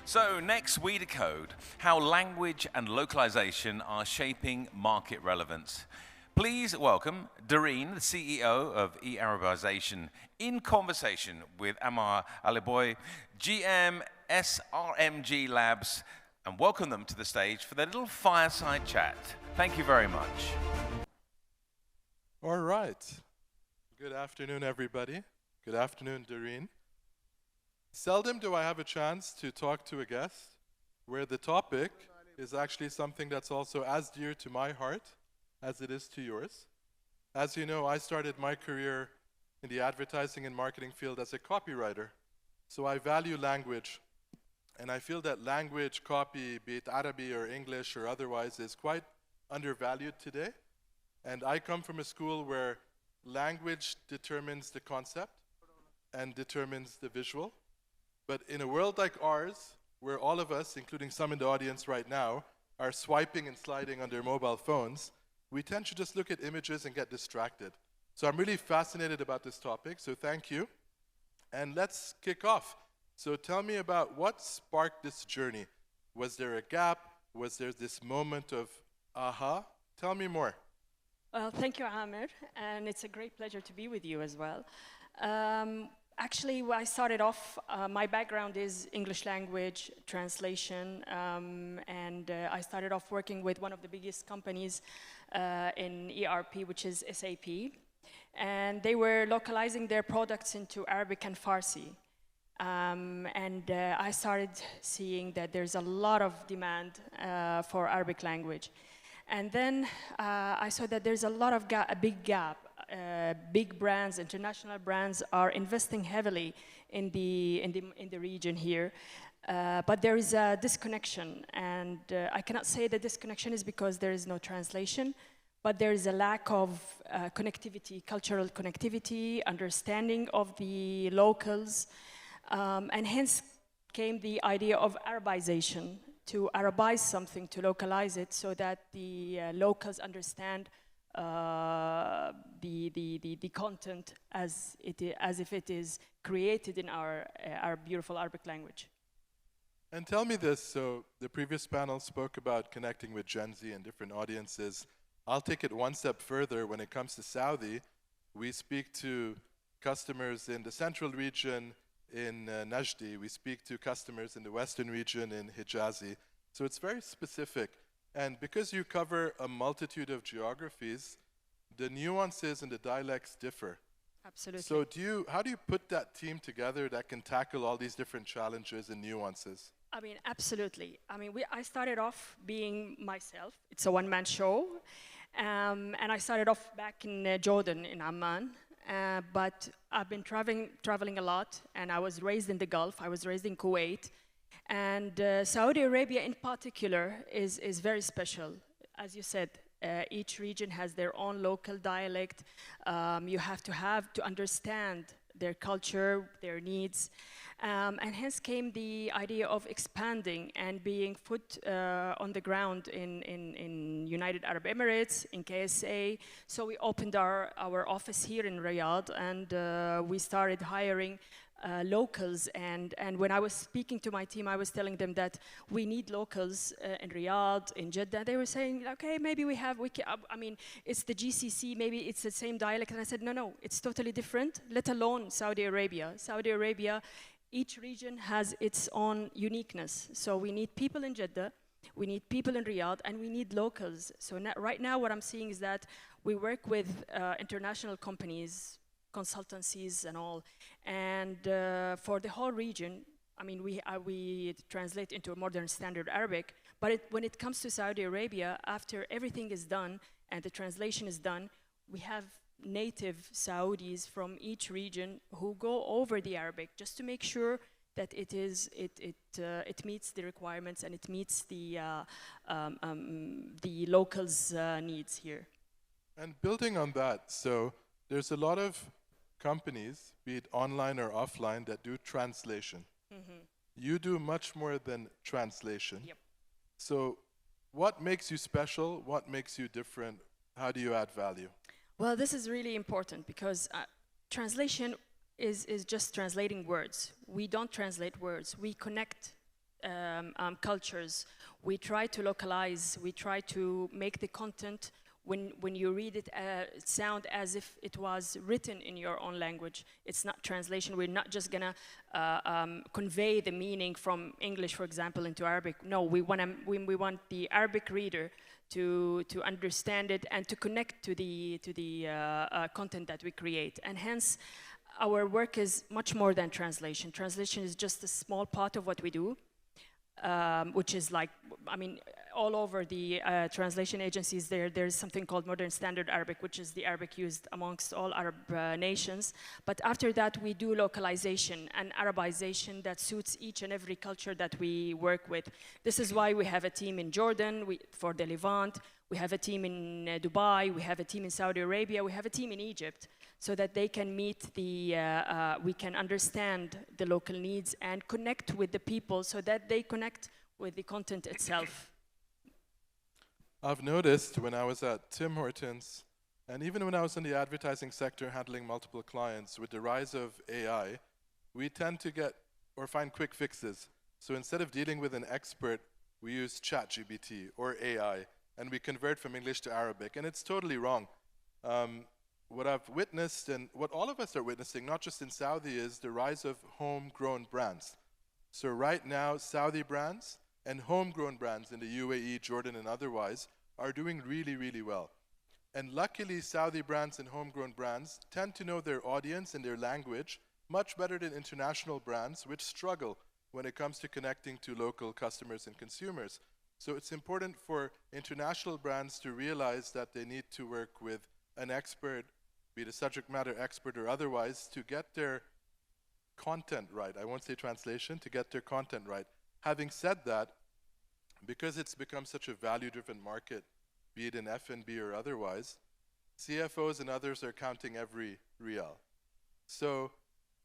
So next, we decode how language and localization are shaping market relevance. Please welcome Doreen, the CEO of eArabization, in conversation with Amar Aliboy, GM SRMG Labs, and welcome them to the stage for their little fireside chat. Thank you very much. All right. Good afternoon, everybody. Good afternoon, Doreen. Seldom do I have a chance to talk to a guest where the topic is actually something that's also as dear to my heart as it is to yours. As you know, I started my career in the advertising and marketing field as a copywriter. So I value language. And I feel that language, copy, be it Arabic or English or otherwise, is quite undervalued today. And I come from a school where language determines the concept and determines the visual. But in a world like ours, where all of us, including some in the audience right now, are swiping and sliding on their mobile phones, we tend to just look at images and get distracted. So I'm really fascinated about this topic, so thank you. And let's kick off. So tell me about what sparked this journey. Was there a gap? Was there this moment of aha? Tell me more. Well, thank you, Amir, and it's a great pleasure to be with you as well. Actually, I started off, my background is English language translation, and I started off working with one of the biggest companies in ERP, which is SAP. And they were localizing their products into Arabic and Farsi. I started seeing that there's a lot of demand for Arabic language. And then I saw that there's a big gap. Big brands, international brands, are investing heavily in the region here, but there is a disconnection, and I cannot say that disconnection is because there is no translation, but there is a lack of connectivity, cultural connectivity, understanding of the locals, and hence came the idea of Arabization, to Arabize something, to localize it, so that the locals understand the content as if it is created in our beautiful Arabic language. And tell me this, so the previous panel spoke about connecting with Gen Z and different audiences. I'll take it one step further. When it comes to Saudi, we speak to customers in the central region in Najdi. We speak to customers in the western region in Hijazi. So it's very specific. And because you cover a multitude of geographies, the nuances and the dialects differ. Absolutely. So how do you put that team together that can tackle all these different challenges and nuances? I mean, absolutely. I mean, I started off being myself. It's a one-man show. And I started off back in Jordan, in Amman. But I've been traveling a lot, and I was raised in the Gulf. I was raised in Kuwait. And Saudi Arabia in particular is very special. As you said, each region has their own local dialect. You have to understand their culture, their needs. And hence came the idea of expanding and being foot on the ground in United Arab Emirates, in KSA. So we opened our office here in Riyadh, and we started hiring locals, and when I was speaking to my team, I was telling them that we need locals in Riyadh, in Jeddah. They were saying, okay, maybe I mean, it's the GCC, maybe it's the same dialect. And I said, no, it's totally different, let alone Saudi Arabia. Saudi Arabia, each region has its own uniqueness. So we need people in Jeddah, we need people in Riyadh, and we need locals. So right now what I'm seeing is that we work with international companies, consultancies and all, and for the whole region, I mean, we translate into a modern standard Arabic, but when it comes to Saudi Arabia, after everything is done and the translation is done, we have native Saudis from each region who go over the Arabic just to make sure that it meets the requirements and it meets the locals' needs here. And building on that, so there's a lot of companies, be it online or offline, that do translation. Mm-hmm. You do much more than translation. Yep. So what makes you special? What makes you different? How do you add value? Well, this is really important because translation is just translating words. We don't translate words. We connect cultures. We try to localize, we try to make the content, when you read it, sound as if it was written in your own language. It's not translation. We're not just gonna convey the meaning from English, for example, into Arabic. No, we want the Arabic reader to understand it and to connect to the content that we create. And hence, our work is much more than translation. Translation is just a small part of what we do, which is like, I mean, all over the translation agencies there's something called Modern Standard Arabic, which is the Arabic used amongst all Arab nations. But after that, we do localization and Arabization that suits each and every culture that we work with. This is why we have a team in Jordan for the Levant. We have a team in Dubai. We have a team in Saudi Arabia. We have a team in Egypt, so that they can meet we can understand the local needs and connect with the people so that they connect with the content itself. I've noticed when I was at Tim Hortons, and even when I was in the advertising sector handling multiple clients, with the rise of AI, we tend to get or find quick fixes. So instead of dealing with an expert, we use ChatGPT or AI, and we convert from English to Arabic, and it's totally wrong. What I've witnessed, and what all of us are witnessing, not just in Saudi, is the rise of homegrown brands. So right now, Saudi brands and homegrown brands in the UAE, Jordan, and otherwise are doing really, really well. And luckily, Saudi brands and homegrown brands tend to know their audience and their language much better than international brands, which struggle when it comes to connecting to local customers and consumers. So it's important for international brands to realize that they need to work with an expert, be it a subject matter expert or otherwise, to get their content right. I won't say translation, to get their content right. Having said that, because it's become such a value-driven market, be it in F&B or otherwise, CFOs and others are counting every rial. So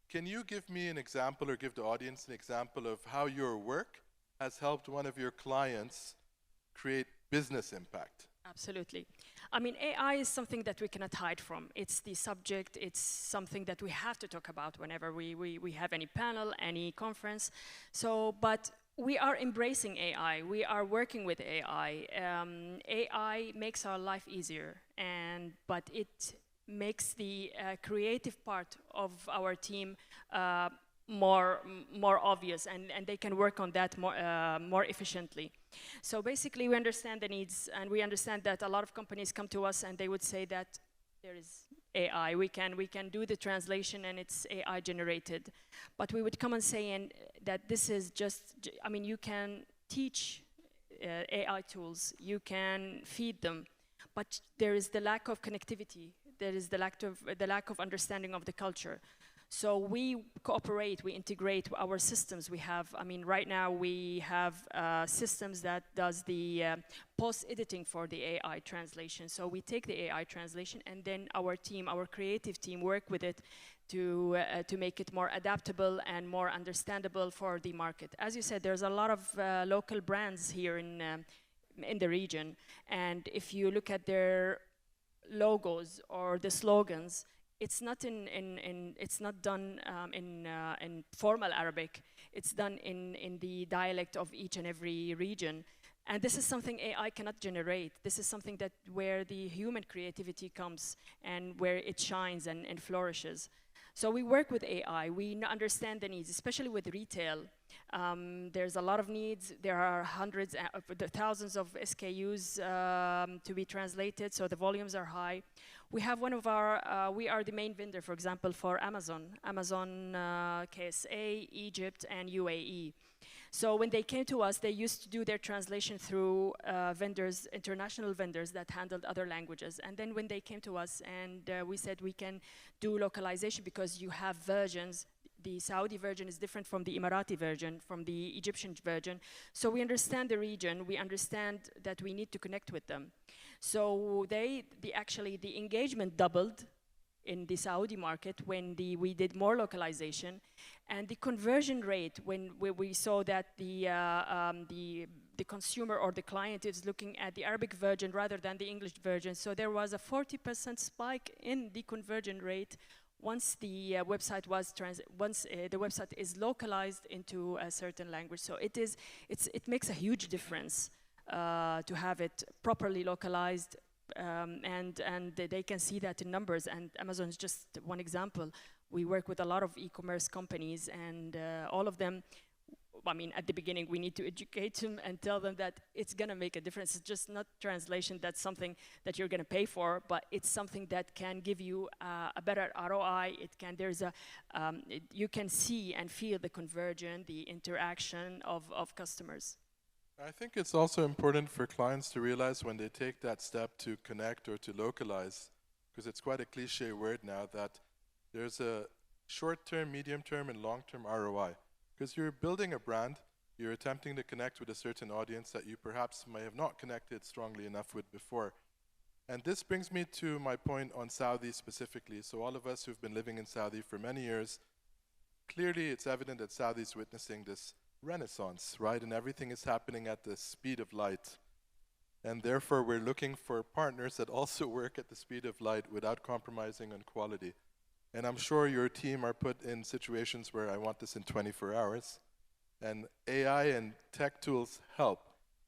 can you give me an example, or give the audience an example of how your work has helped one of your clients create business impact? Absolutely. I mean, AI is something that we cannot hide from. It's the subject. It's something that we have to talk about whenever we have any panel, any conference. So, but we are embracing AI. We are working with AI. AI makes our life easier, but it makes the creative part of our team more obvious, and they can work on that more efficiently. So basically, we understand the needs, and we understand that a lot of companies come to us and they would say that there is AI. We can do the translation and it's AI generated, but we would come and say that this is just. I mean, you can teach AI tools, you can feed them, but there is the lack of connectivity. There is the lack of understanding of the culture. So we cooperate, we integrate our systems. We have, I mean, right now we have systems that does the post-editing for the AI translation. So we take the AI translation, and then our team, our creative team, work with it to make it more adaptable and more understandable for the market. As you said, there's a lot of local brands here in the region, and if you look at their logos or the slogans, it's not done in formal Arabic. It's done in the dialect of each and every region, and this is something AI cannot generate. This is something that where the human creativity comes and where it shines and flourishes. So we work with AI. We understand the needs, especially with retail. There's a lot of needs. There are hundreds, thousands of SKUs to be translated, so the volumes are high. We have one of our, we are the main vendor, for example, for Amazon, KSA, Egypt, and UAE. So when they came to us, they used to do their translation through vendors, international vendors that handled other languages. And then when they came to us and we said we can do localization because you have versions. The Saudi version is different from the Emirati version, from the Egyptian version. So we understand the region. We understand that we need to connect with them. So actually the engagement doubled in the Saudi market when we did more localization, and the conversion rate when we saw that the consumer or the client is looking at the Arabic version rather than the English version. So there was a 40% spike in the conversion rate once the website the website is localized into a certain language. So it makes a huge difference to have it properly localized, and they can see that in numbers. And Amazon is just one example. We work with a lot of e-commerce companies, and all of them, I mean, at the beginning, we need to educate them and tell them that it's going to make a difference. It's just not translation that's something that you're going to pay for, but it's something that can give you a better ROI. You can see and feel the conversion, the interaction of customers. I think it's also important for clients to realize when they take that step to connect or to localize, because it's quite a cliche word now, that there's a short-term, medium-term, and long-term ROI. Because you're building a brand, you're attempting to connect with a certain audience that you perhaps may have not connected strongly enough with before. And this brings me to my point on Saudi specifically. So all of us who've been living in Saudi for many years, clearly it's evident that Saudi is witnessing this renaissance, right? And everything is happening at the speed of light. And therefore, we're looking for partners that also work at the speed of light without compromising on quality. And I'm sure your team are put in situations where I want this in 24 hours. And AI and tech tools help.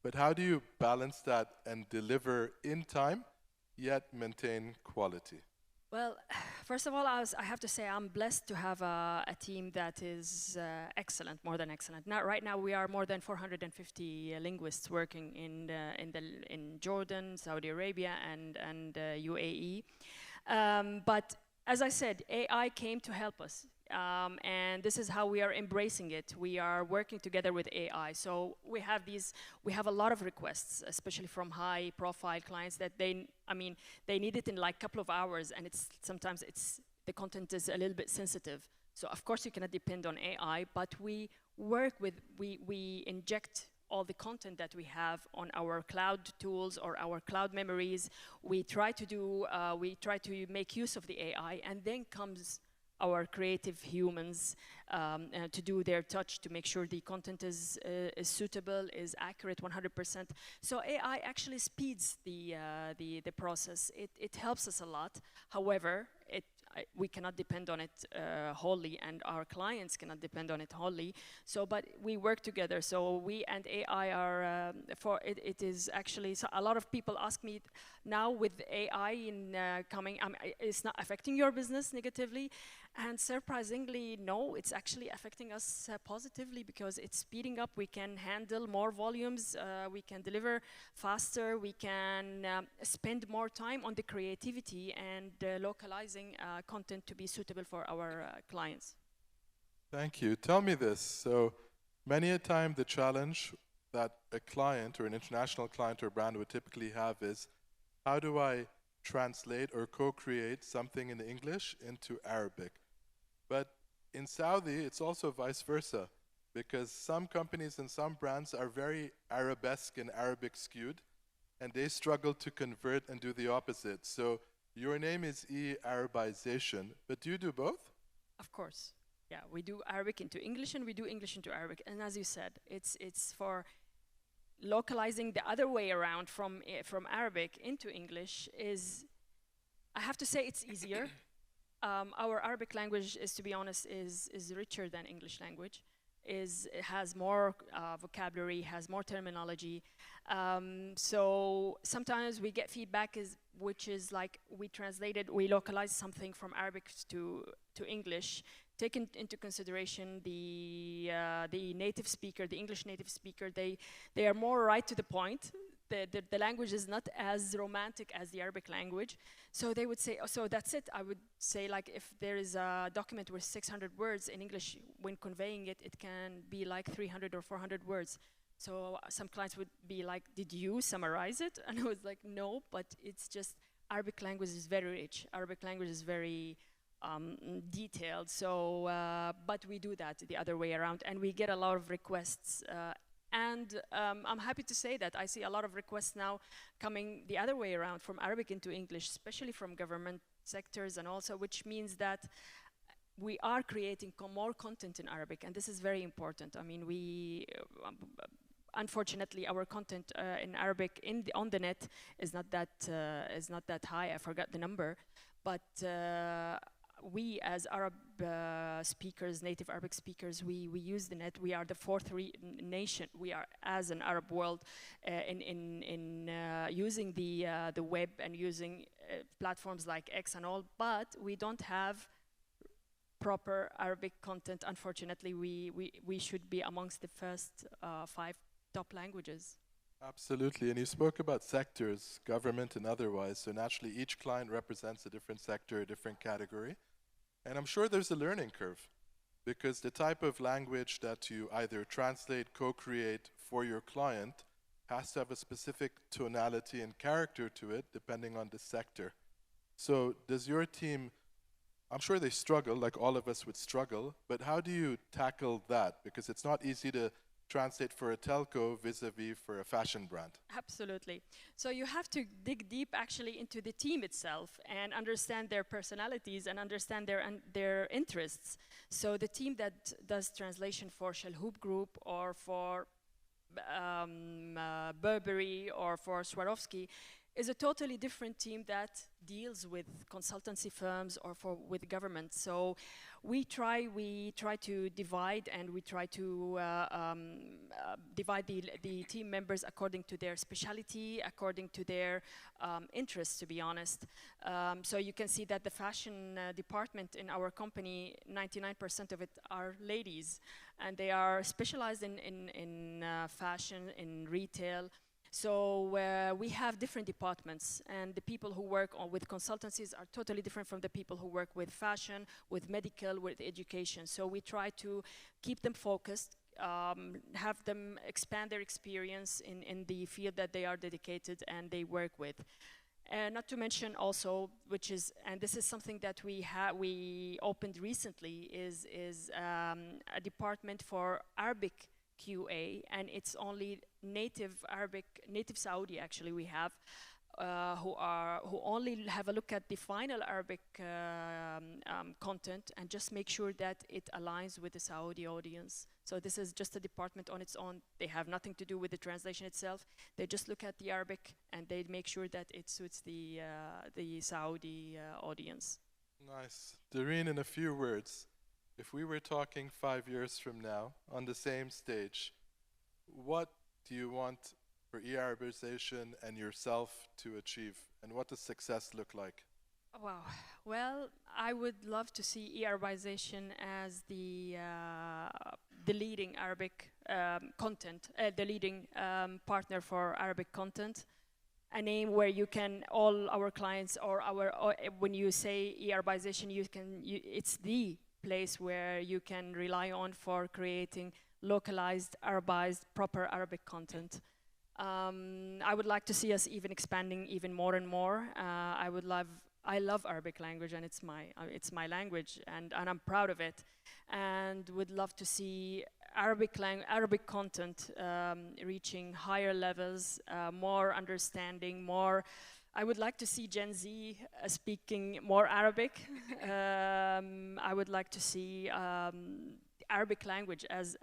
But how do you balance that and deliver in time, yet maintain quality? Well, first of all, I have to say I'm blessed to have a team that is excellent, more than excellent. Now, right now, we are more than 450 linguists working in Jordan, Saudi Arabia, and UAE. But as I said, AI came to help us, and this is how we are embracing it. We are working together with AI. So we have a lot of requests, especially from high-profile clients that they need it in like a couple of hours, and sometimes the content is a little bit sensitive. So of course you cannot depend on AI, but we inject all the content that we have on our cloud tools or our cloud memories. We try to make use of the AI, and then comes our creative humans to do their touch to make sure the content is suitable, is accurate 100%. So AI actually speeds the process. It helps us a lot. However, we cannot depend on it wholly, and our clients cannot depend on it wholly. So, but we work together. So we and AI are it is actually. So a lot of people ask me now, with AI coming, it's not affecting your business negatively, and surprisingly, no, it's actually affecting us positively, because it's speeding up. We can handle more volumes. We can deliver faster. We can spend more time on the creativity and localizing content to be suitable for our clients. Thank you. Tell me this. So many a time the challenge that a client or an international client or brand would typically have is, how do I translate or co-create something in English into Arabic? But in Saudi, it's also vice versa, because some companies and some brands are very Arabesque and Arabic skewed, and they struggle to convert and do the opposite. So your name is eArabization, but do you do both? Of course. Yeah, we do Arabic into English, and we do English into Arabic. And as you said, it's for localizing the other way around from Arabic into English is, I have to say, it's easier. Our Arabic language, to be honest, is richer than English language. It has more vocabulary, has more terminology. So sometimes we get feedback which is like, we localized something from Arabic to English, taking into consideration the native speaker, the English native speaker. They are more right to the point. The language is not as romantic as the Arabic language. So they would say, oh, so that's it. I would say, like, if there is a document with 600 words in English, when conveying it, it can be like 300 or 400 words. So some clients would be like, did you summarize it? And I was like, no, but it's just, Arabic language is very rich. Arabic language is very detailed. So, but we do that the other way around, and we get a lot of requests. And I'm happy to say that I see a lot of requests now coming the other way around, from Arabic into English, especially from government sectors, and also, which means that we are creating more content in Arabic, and this is very important. I mean, unfortunately, our content in Arabic on the net is not that high. I forgot the number, but we as Arab speakers, native Arabic speakers, we use the net. We are the fourth nation. We are, as an Arab world, in using the web and using platforms like X and all, but we don't have proper Arabic content. Unfortunately, we should be amongst the first 5 top languages. Absolutely, and you spoke about sectors, government and otherwise, so naturally each client represents a different sector, a different category. And I'm sure there's a learning curve, because the type of language that you either translate, co-create for your client has to have a specific tonality and character to it, depending on the sector. So does your team, I'm sure they struggle, like all of us would struggle, but how do you tackle that? Because it's not easy to translate for a telco vis-a-vis for a fashion brand. Absolutely. So you have to dig deep actually into the team itself and understand their personalities and understand their interests. So the team that does translation for Shalhoub Group or for Burberry or for Swarovski is a totally different team that deals with consultancy firms or with government. So we try to divide, and we try to divide the team members according to their specialty, according to their interests, to be honest. So you can see that the fashion department in our company, 99% of it are ladies, and they are specialized in fashion, in retail. So we have different departments, and the people who work with consultancies are totally different from the people who work with fashion, with medical, with education. So we try to keep them focused, have them expand their experience in the field that they are dedicated and they work with. Not to mention also, which is, and this is something that we opened recently, is a department for Arabic QA, and it's only native Arabic, native Saudi actually we have, who only have a look at the final Arabic content and just make sure that it aligns with the Saudi audience. So this is just a department on its own. They have nothing to do with the translation itself. They just look at the Arabic and they make sure that it suits the Saudi audience. Nice. Doreen, in a few words, if we were talking 5 years from now on the same stage, what do you want for eArabization and yourself to achieve? And what does success look like? Wow. Well, I would love to see eArabization as the leading Arabic content, the leading partner for Arabic content. A name where you can, all our clients or when you say eArabization, it's the place where you can rely on for creating localized, Arabized, proper Arabic content. I would like to see us even expanding even more and more. I love Arabic language, and it's my language, and I'm proud of it, and would love to see Arabic content reaching higher levels, more understanding, more. I would like to see Gen Z speaking more Arabic. I would like to see Arabic language as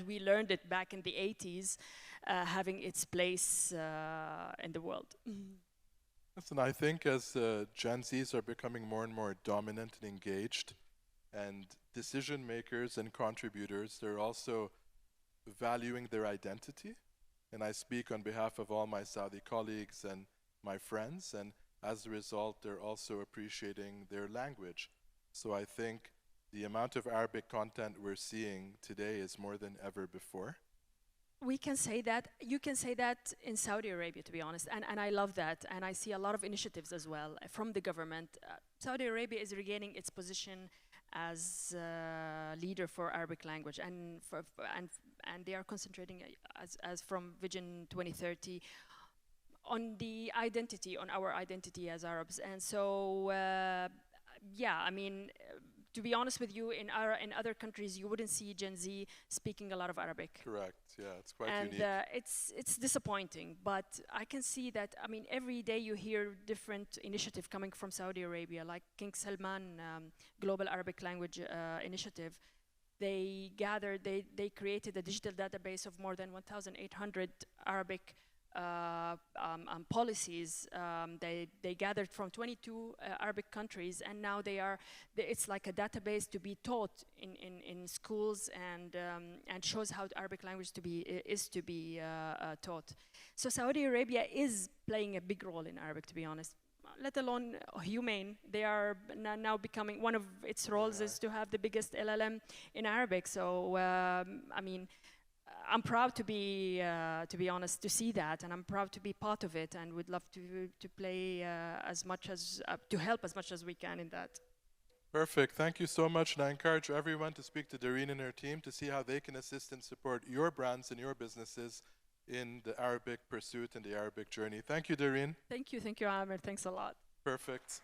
we learned it back in the 80s, having its place in the world. Listen, I think as Gen Zs are becoming more and more dominant and engaged, and decision makers and contributors, they're also valuing their identity. And I speak on behalf of all my Saudi colleagues and my friends, and as a result, they're also appreciating their language. So I think the amount of Arabic content we're seeing today is more than ever before. We can say that. You can say that in Saudi Arabia, to be honest, and I love that. And I see a lot of initiatives as well from the government. Saudi Arabia is regaining its position as leader for Arabic language, and they are concentrating as from Vision 2030 on the identity, on our identity as Arabs. And so, yeah, I mean, to be honest with you, in other countries, you wouldn't see Gen Z speaking a lot of Arabic. Correct. Yeah, it's quite unique. And it's disappointing, but I can see that. I mean, every day you hear different initiative coming from Saudi Arabia, like King Salman Global Arabic Language Initiative. They created a digital database of more than 1,800 Arabic policies. They gathered from 22 Arabic countries, and now it's like a database to be taught in schools, and shows how the Arabic language is to be taught. So Saudi Arabia is playing a big role in Arabic, to be honest. Let alone humane. They are now becoming, one of its roles is to have the biggest LLM in Arabic. So I mean, I'm proud to be honest, to see that, and I'm proud to be part of it, and would love to play as much as to help as much as we can in that. Perfect. Thank you so much, and I encourage everyone to speak to Doreen and her team to see how they can assist and support your brands and your businesses in the Arabic pursuit and the Arabic journey. Thank you, Doreen. Thank you, Amir. Thanks a lot. Perfect.